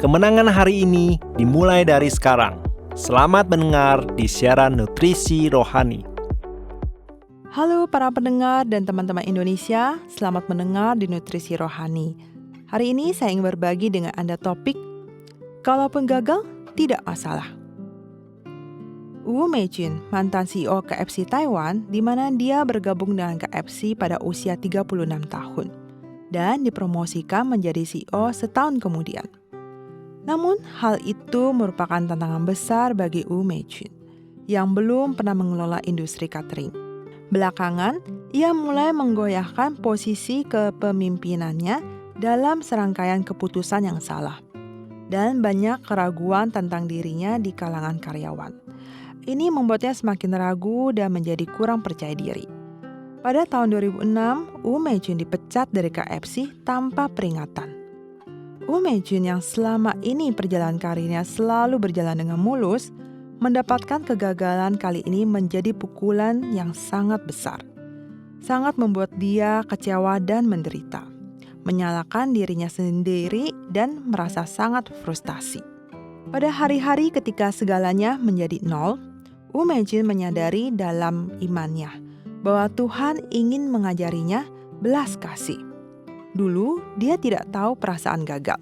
Kemenangan hari ini dimulai dari sekarang. Selamat mendengar di siaran Nutrisi Rohani. Halo para pendengar dan teman-teman Indonesia, selamat mendengar di Nutrisi Rohani. Hari ini saya ingin berbagi dengan Anda topik, kalaupun gagal, tidak masalah. Wu Meijun, mantan CEO KFC Taiwan, di mana dia bergabung dengan KFC pada usia 36 tahun dan dipromosikan menjadi CEO setahun kemudian. Namun, hal itu merupakan tantangan besar bagi Wu Meijun yang belum pernah mengelola industri catering. Belakangan, ia mulai menggoyahkan posisi kepemimpinannya dalam serangkaian keputusan yang salah dan banyak keraguan tentang dirinya di kalangan karyawan. Ini membuatnya semakin ragu dan menjadi kurang percaya diri. Pada tahun 2006, Wu Meijun dipecat dari KFC tanpa peringatan. Wu Meijun yang selama ini perjalanan karirnya selalu berjalan dengan mulus, mendapatkan kegagalan kali ini menjadi pukulan yang sangat besar. Sangat membuat dia kecewa dan menderita, menyalahkan dirinya sendiri dan merasa sangat frustasi. Pada hari-hari ketika segalanya menjadi nol, Wu Meijun menyadari dalam imannya bahwa Tuhan ingin mengajarinya belas kasih. Dulu, dia tidak tahu perasaan gagal.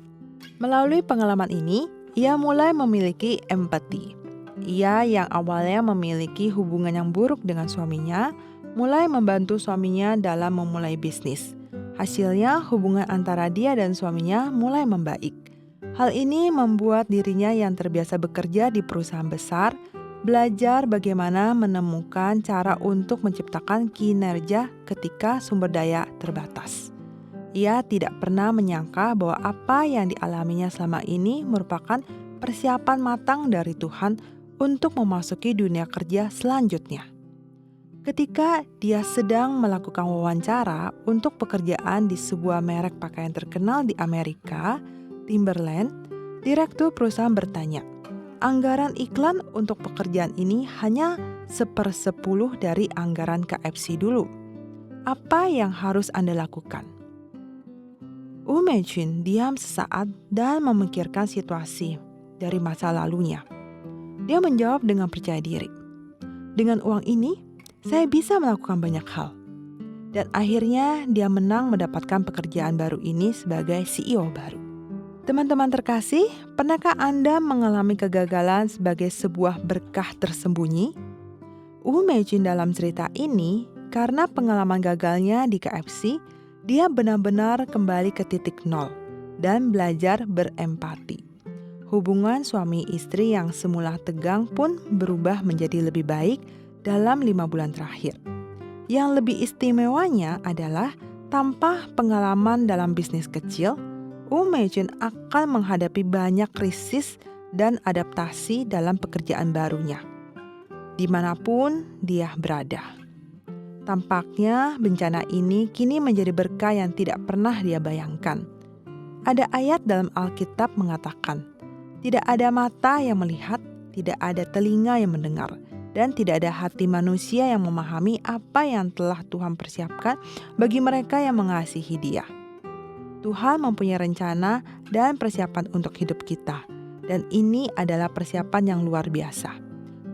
Melalui pengalaman ini, ia mulai memiliki empati. Ia yang awalnya memiliki hubungan yang buruk dengan suaminya, mulai membantu suaminya dalam memulai bisnis. Hasilnya, hubungan antara dia dan suaminya mulai membaik. Hal ini membuat dirinya yang terbiasa bekerja di perusahaan besar, belajar bagaimana menemukan cara untuk menciptakan kinerja ketika sumber daya terbatas. Ia tidak pernah menyangka bahwa apa yang dialaminya selama ini merupakan persiapan matang dari Tuhan untuk memasuki dunia kerja selanjutnya. Ketika dia sedang melakukan wawancara untuk pekerjaan di sebuah merek pakaian terkenal di Amerika, Timberland, direktur perusahaan bertanya, anggaran iklan untuk pekerjaan ini hanya 1/10 dari anggaran KFC dulu. Apa yang harus Anda lakukan? Wu Meijun diam sesaat dan memikirkan situasi dari masa lalunya. Dia menjawab dengan percaya diri. Dengan uang ini, saya bisa melakukan banyak hal. Dan akhirnya dia menang mendapatkan pekerjaan baru ini sebagai CEO baru. Teman-teman terkasih, pernahkah Anda mengalami kegagalan sebagai sebuah berkah tersembunyi? Wu Meijun dalam cerita ini, karena pengalaman gagalnya di KFC, dia benar-benar kembali ke titik nol dan belajar berempati. Hubungan suami istri yang semula tegang pun berubah menjadi lebih baik dalam 5 bulan terakhir. Yang lebih istimewanya adalah tanpa pengalaman dalam bisnis kecil, Wu Meijun akan menghadapi banyak krisis dan adaptasi dalam pekerjaan barunya, dimanapun dia berada. Tampaknya bencana ini kini menjadi berkah yang tidak pernah dia bayangkan. Ada ayat dalam Alkitab mengatakan, tidak ada mata yang melihat, tidak ada telinga yang mendengar, dan tidak ada hati manusia yang memahami apa yang telah Tuhan persiapkan bagi mereka yang mengasihi Dia. Tuhan mempunyai rencana dan persiapan untuk hidup kita, dan ini adalah persiapan yang luar biasa,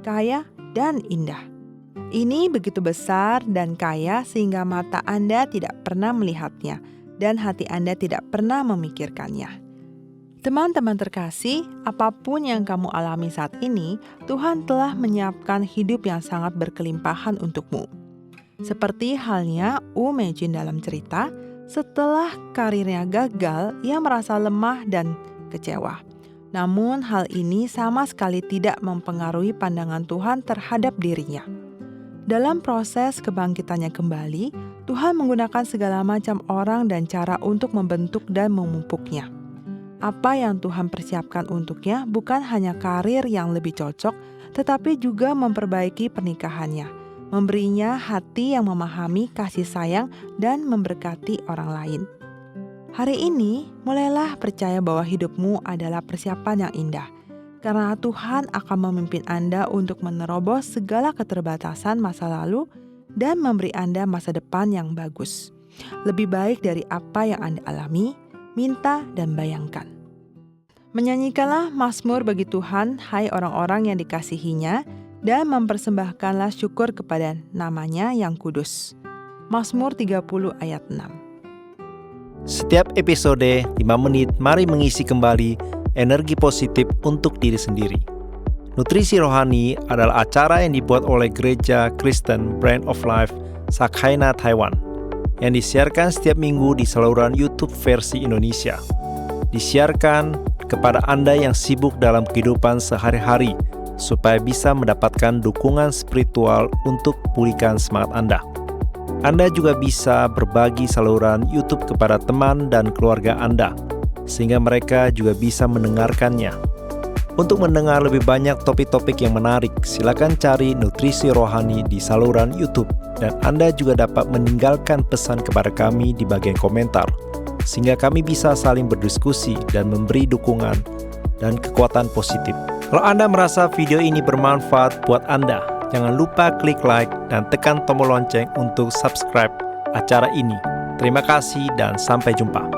kaya dan indah. Ini begitu besar dan kaya sehingga mata Anda tidak pernah melihatnya dan hati Anda tidak pernah memikirkannya. Teman-teman terkasih, apapun yang kamu alami saat ini, Tuhan telah menyiapkan hidup yang sangat berkelimpahan untukmu. Seperti halnya Wu Meijun dalam cerita, setelah karirnya gagal, ia merasa lemah dan kecewa. Namun hal ini sama sekali tidak mempengaruhi pandangan Tuhan terhadap dirinya. Dalam proses kebangkitannya kembali, Tuhan menggunakan segala macam orang dan cara untuk membentuk dan memupuknya. Apa yang Tuhan persiapkan untuknya bukan hanya karir yang lebih cocok, tetapi juga memperbaiki pernikahannya, memberinya hati yang memahami kasih sayang dan memberkati orang lain. Hari ini, mulailah percaya bahwa hidupmu adalah persiapan yang indah. Karena Tuhan akan memimpin Anda untuk menerobos segala keterbatasan masa lalu dan memberi Anda masa depan yang bagus. Lebih baik dari apa yang Anda alami, minta dan bayangkan. Menyanyikanlah mazmur bagi Tuhan, hai orang-orang yang dikasihinya, dan mempersembahkanlah syukur kepada namanya yang kudus. Mazmur 30 ayat 6. Setiap episode 5 menit, mari mengisi kembali energi positif untuk diri sendiri. Nutrisi Rohani adalah acara yang dibuat oleh Gereja Kristen Brand of Life Sakhaina Taiwan, yang disiarkan setiap minggu di saluran YouTube versi Indonesia. Disiarkan kepada Anda yang sibuk dalam kehidupan sehari-hari, supaya bisa mendapatkan dukungan spiritual untuk pulihkan semangat Anda. Anda juga bisa berbagi saluran YouTube kepada teman dan keluarga Anda, sehingga mereka juga bisa mendengarkannya. Untuk mendengar lebih banyak topik-topik yang menarik, silakan cari Nutrisi Rohani di saluran YouTube, dan Anda juga dapat meninggalkan pesan kepada kami di bagian komentar, sehingga kami bisa saling berdiskusi dan memberi dukungan dan kekuatan positif. Kalau Anda merasa video ini bermanfaat buat Anda, jangan lupa klik like dan tekan tombol lonceng untuk subscribe acara ini. Terima kasih dan sampai jumpa.